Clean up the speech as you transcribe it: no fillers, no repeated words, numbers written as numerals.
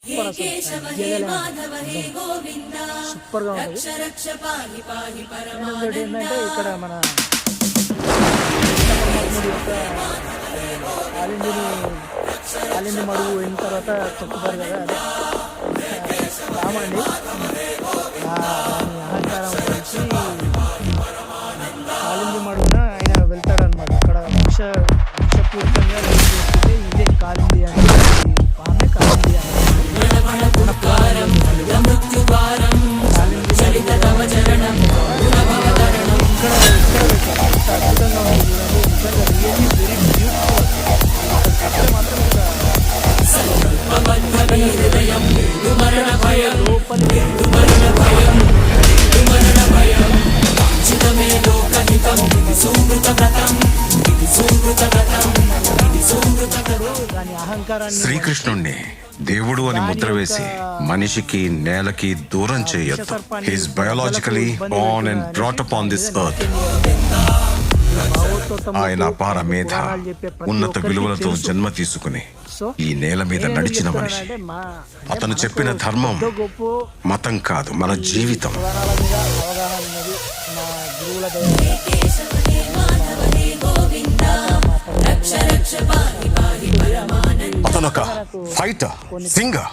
Super, సూపర్గా ఉంటుంది. ఇంకోటి ఏంటంటే ఇక్కడ మన ఆలింది మడుగు అయిన తర్వాత చెప్తారు కదా, అదే రామండి దాని అహంకారం గురించి ఆలింది మడుగున ఆయన వెళ్తాడనమాట. అక్కడ విషపూరితంగా చేసుకుంటే ఇదే కాలింది అని ఆమె కాలింది అని అద్భుతంగా ఉంది. నిజంగా రియల్లీ వెరీ బ్యూటిఫుల్. దాని అహంకారాన్ని శ్రీకృష్ణుణ్ణి దేవుడు అని ముద్ర వేసి మనిషికి నేలకి దూరం చేయొద్దు. He's biologically Born and brought up on this earth. ఆయన అపార మేధ, ఉన్నత విలువలతో జన్మ తీసుకుని ఈ నేల మీద నడిచిన మనిషి. అతను చెప్పిన ధర్మం మతం కాదు, మన జీవితం. అతనొక ఫైటర్, సింగర్.